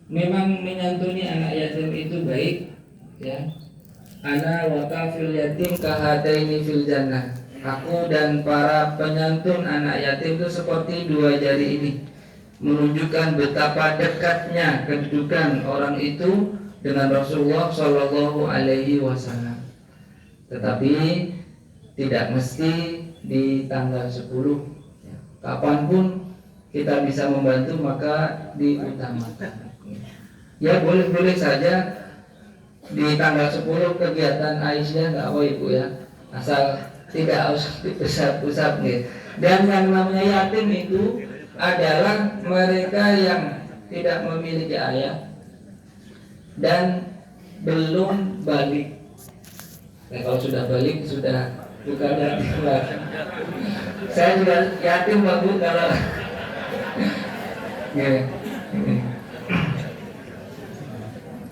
memang menyantuni anak yatim itu baik, ya. Ana wa kafil yatim kahataini fil jannah. Aku dan para penyantun anak yatim itu seperti dua jari ini, menunjukkan betapa dekatnya kedudukan orang itu dengan Rasulullah Shallallahu Alaihi Wasallam. Tetapi tidak mesti di tanggal 10. Kapanpun kita bisa membantu maka diutamakan. Ya boleh-boleh saja di tanggal 10 kegiatan Aisyah nggak apa ibu ya, asal tidak harus pusat-pusat gitu. Dan yang namanya yatim itu adalah mereka yang tidak memiliki ayah dan belum balik. Nah, kalau sudah balik sudah bukan yatim lagi. Saya juga yatim bagus kalau ya.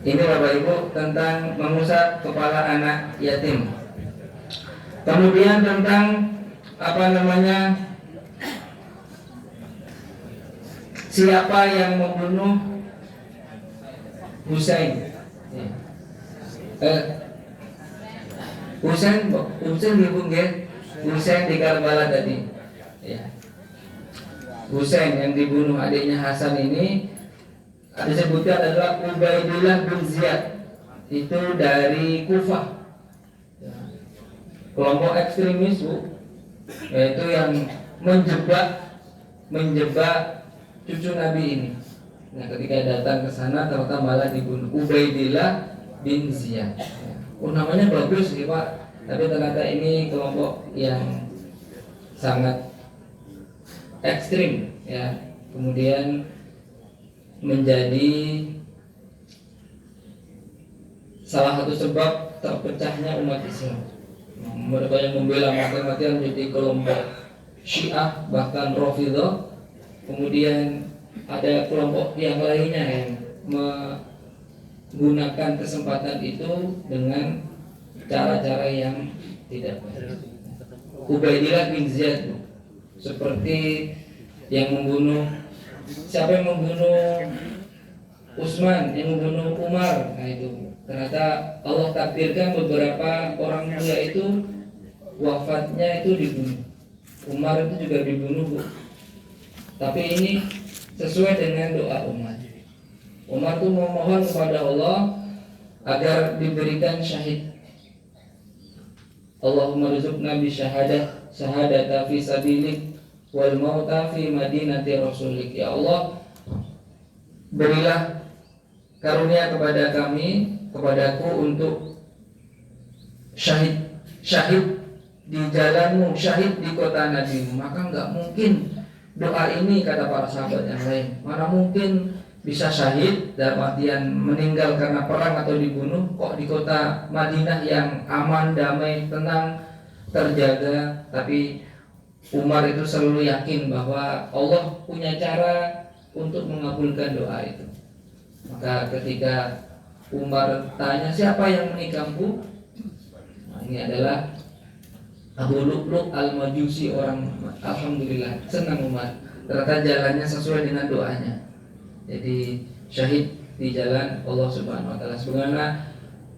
Ini Bapak Ibu tentang mengusap kepala anak yatim. Kemudian tentang siapa yang membunuh Husain? Husain di Karbala tadi. Ya. Husain yang dibunuh adiknya Hasan ini disebutkan adalah Ubaidillah bin Ziyad, itu dari Kufah, kelompok ekstremis Bu, yaitu yang menjebak cucu Nabi ini. Nah ketika datang ke sana ternyata malah dibunuh Ubaidillah bin Ziyad. Namanya bagus sih Pak, tapi ternyata ini kelompok yang sangat ekstrim ya. Kemudian menjadi salah satu sebab terpecahnya umat Islam. Mereka yang membela mati-matian menjadi kelompok Syiah bahkan Rafidhah. Kemudian ada kelompok yang lainnya yang menggunakan kesempatan itu dengan cara-cara yang tidak baik. Ubaidillah bin Ziyad seperti yang membunuh, siapa yang membunuh Utsman, yang membunuh Umar. Nah itu ternyata Allah takdirkan beberapa orang mulia itu wafatnya itu dibunuh. Umar itu juga dibunuh Bu. Tapi ini sesuai dengan doa Umar. Umar itu memohon kepada Allah agar diberikan syahid. Allahumma rizukna bi syahadata fi sabilik wal mauta fi madinati rasulik. Ya Allah, berilah karunia kepada kami, kepadaku untuk syahid di jalanmu, syahid di kota Nabimu. Maka enggak mungkin doa ini, kata para sahabat yang lain, mana mungkin bisa syahid dalam artian meninggal karena perang atau dibunuh kok di kota Madinah yang aman, damai, tenang, terjaga. Tapi Umar itu selalu yakin bahwa Allah punya cara untuk mengabulkan doa itu. Maka ketika Umar tanya siapa yang menikahmu, nah, ini adalah Abu Lu'lu' al-Majusi, orang alhamdulillah senang Umar, ternyata jalannya sesuai dengan doanya. Jadi syahid di jalan Allah Subhanahu wa taala. Sebagaimana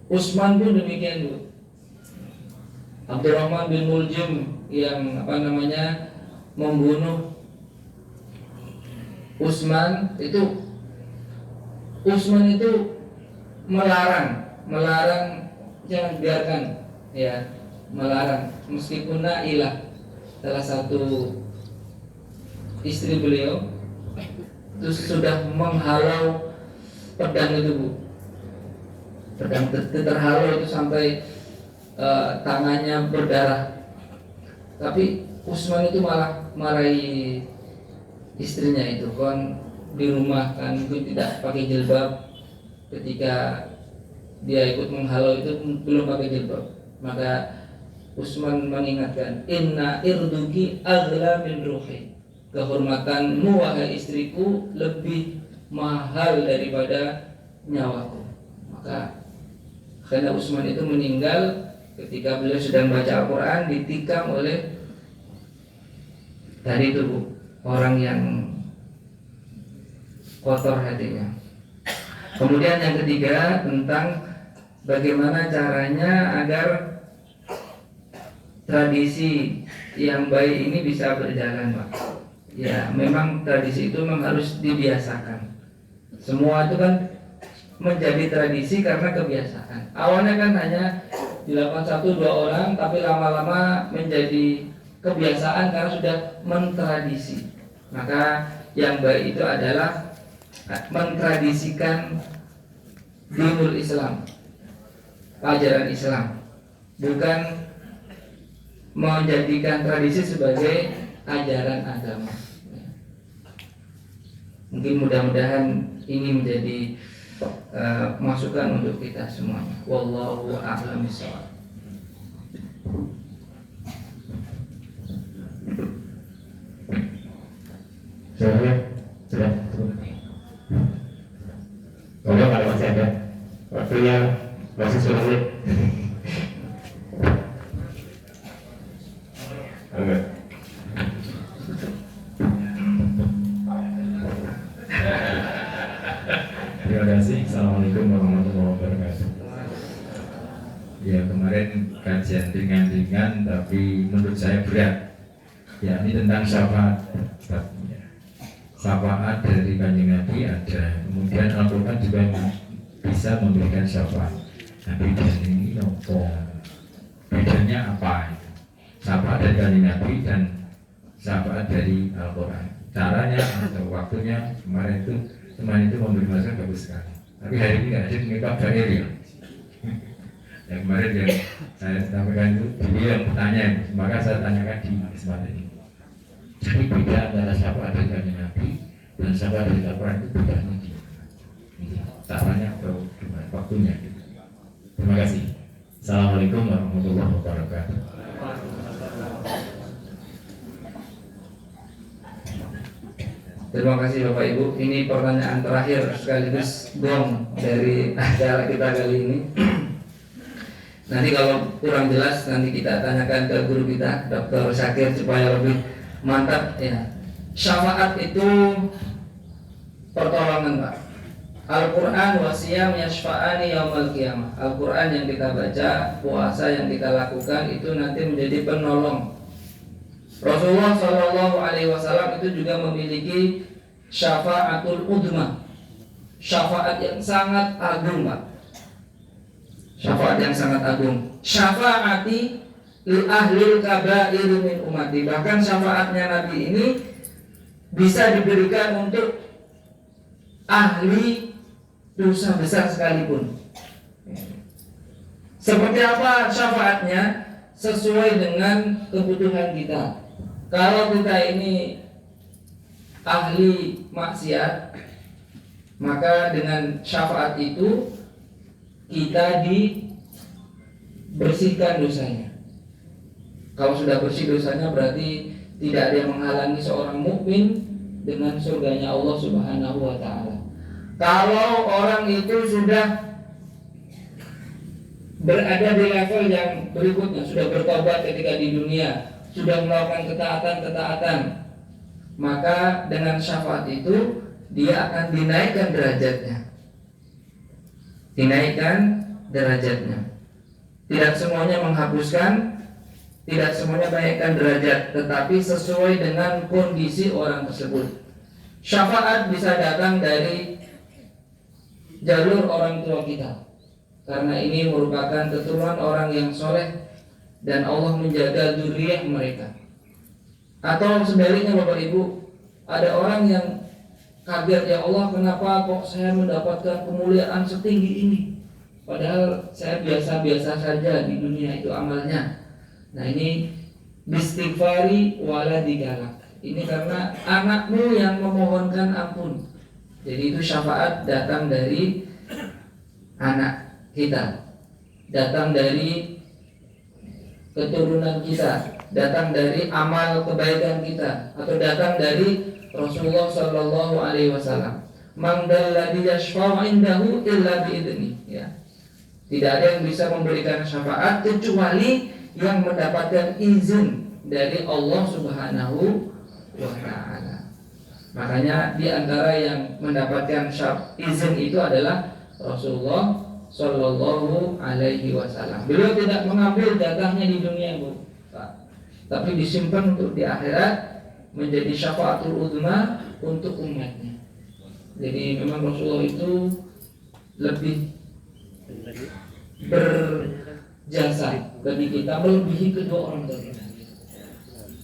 Utsman pun demikian Bu. Abdurrahman bin Muljim yang membunuh Utsman itu melarang jangan biarkan ya, melarang meskipun Nailah salah satu istri beliau itu sudah menghalau pedang itu Bu. Pedang terhalau itu sampai tangannya berdarah. Tapi Utsman itu malah marahi istrinya itu, kan di rumah kan mungkin tidak pakai jilbab, ketika dia ikut menghalau itu belum pakai jilbab. Maka Utsman mengingatkan, inna irduki aghla min ruhi, kehormatanmu wahai istriku lebih mahal daripada nyawaku. Maka karena Utsman itu meninggal ketika beliau sedang baca Al-Quran, ditikam oleh tadi itu Bu, orang yang kotor hatinya. Kemudian yang ketiga tentang bagaimana caranya agar tradisi yang baik ini bisa berjalan, Pak. Ya, memang tradisi itu memang harus dibiasakan. Semua itu kan menjadi tradisi karena kebiasaan. Awalnya kan hanya dilakukan 1-2 orang, tapi lama-lama menjadi kebiasaan karena sudah mentradisi. Maka yang baik itu adalah mentradisikan dinul Islam, ajaran Islam, bukan menjadikan tradisi sebagai ajaran agama. Mungkin mudah-mudahan ini menjadi masukan untuk kita semuanya. Wallahu a'lam bishawab. Sudah. Tolong kalau masih ada waktunya masih 10 menit. Enggak. Terima kasih. Assalamualaikum warahmatullahi wabarakatuh. Ya, kemarin kajian ringan-ringan tapi menurut saya berat. Ya, ini tentang syafaat. Syafaat dari Kanjeng Nabi ada. Kemudian Al-Quran juga bisa memberikan syafaat. Nah, bedanya ini apa? Bedanya apa? Syafaat dari Kanjeng Nabi dan syafaat dari Al-Quran. Caranya atau waktunya kemarin itu memberi masukan bagus sekali. Tapi hari ini nggak ada nikah Bair ya. Yang kemarin yang saya sampaikan itu beliau yang bertanya, maka saya tanyakan di kesempatan ini. Jadi beda antara syafaat dari Kanjeng Nabi dan syafaat dari Al-Quran itu bedanya di caranya atau gimana waktunya. Terima kasih. Assalamualaikum warahmatullahi wabarakatuh. Terima kasih Bapak Ibu. Ini pertanyaan terakhir sekaligus gong dari acara kita kali ini. Nanti kalau kurang jelas nanti kita tanyakan ke guru kita Dr. Syakir supaya lebih mantap ya. Syafaat itu pertolongan, Pak. Al-Quran wasiyam yashfa'ani yaumal qiyamah. Al-Quran yang kita baca, puasa yang kita lakukan itu nanti menjadi penolong. Rasulullah Shallallahu Alaihi Wasallam itu juga memiliki syafaatul udma, syafaat yang sangat agung, Pak. Syafaat yang sangat agung. Syafaati li ahlil kabair min ummati. Bahkan syafaatnya Nabi ini bisa diberikan untuk ahli dosa besar sekalipun. Seperti apa syafaatnya? Sesuai dengan kebutuhan kita. Kalau kita ini ahli maksiat, maka dengan syafaat itu kita dibersihkan dosanya. Kalau sudah bersih dosanya berarti tidak ada yang menghalangi seorang mukmin dengan surganya Allah Subhanahu wa taala. Kalau orang itu sudah berada di level yang berikutnya, sudah bertobat ketika di dunia, sudah melakukan ketaatan-ketaatan, maka dengan syafaat itu dia akan dinaikkan derajatnya. Dinaikkan derajatnya. Tidak semuanya menghapuskan, tidak semuanya menaikkan derajat, tetapi sesuai dengan kondisi orang tersebut. Syafaat bisa datang dari jalur orang tua kita, karena ini merupakan keturunan orang yang soleh dan Allah menjaga zuriyah mereka. Atau sebaliknya Bapak Ibu, ada orang yang kaget, ya Allah kenapa kok saya mendapatkan kemuliaan setinggi ini, padahal saya biasa-biasa saja di dunia itu amalnya. Nah ini bistighfari waladikalak. Ini karena anakmu yang memohonkan ampun. Jadi itu syafaat datang dari anak kita, datang dari keturunan kita, datang dari amal kebaikan kita, atau datang dari Rasulullah Shallallahu Alaihi Wasallam. Man dalladhi yashfa'u indahu illa biidni. Ya. Tidak ada yang bisa memberikan syafaat kecuali yang mendapatkan izin dari Allah Subhanahu wa taala. Makanya di antara yang mendapatkan izin itu adalah Rasulullah Shallallahu Alaihi Wasallam. Beliau tidak mengambil jatahnya di dunia, Bu, tapi disimpan untuk di akhirat menjadi syafaatul uzma untuk umatnya. Jadi memang Rasulullah itu lebih berjasa bagi kita, melebihi kedua orang tua kita,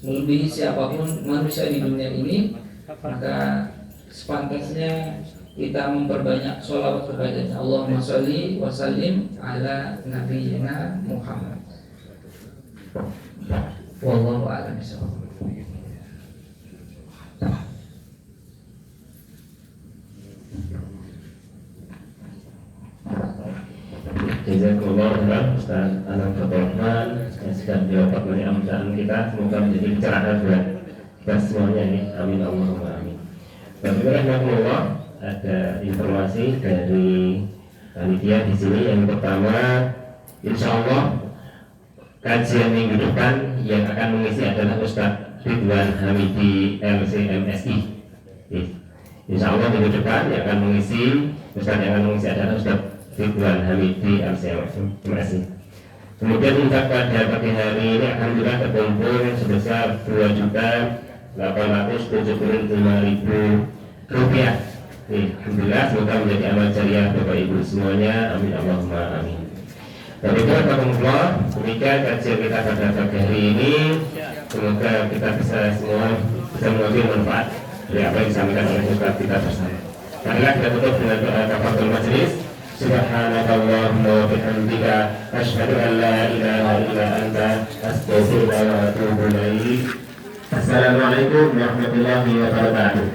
melebihi siapapun manusia di dunia ini. Maka sepantasnya kita memperbanyak sholawat kepadanya. Allahumma sholli wa sallim ala nabiyyina Muhammad. Wallahu a'lam bishawab. Jazakumullah khairan Ustaz Anam Fathurrahman yang sudah dijawab oleh amutan kita, semoga menjadi pencerahan buat kita semuanya ini. Amin Allahumma amin. Bismillahirrahmanirrahim. Ada informasi dari panitia di sini. Yang pertama, insya Allah kajian minggu depan yang akan mengisi adalah Ustaz Ridwan Hamidi LCMSI. Insya Allah minggu depan yang akan mengisi adalah Ustaz Ridwan Hamidi LCMSI. Kemudian infak pada pagi hari ini alhamdulillah terkumpul sebesar 2.875.000 rupiah. Alhamdulillah, semoga menjadi amal jariah Bapak Ibu semuanya. Amin Allahumma amin. Dan itu alhamdulillah, demikian kajian kita pada pagi hari ini. Semoga kita semua bisa mengambil manfaat dari apa yang disampaikan oleh Ustaz kita bersama. Marilah kita tutup dengan doa kafaratul majelis. Subhanakallahumma wa bihamdika asyhadu an la ilaha illa anta astaghfiruka wa atubu ilaik. Assalamualaikum warahmatullahi wabarakatuh.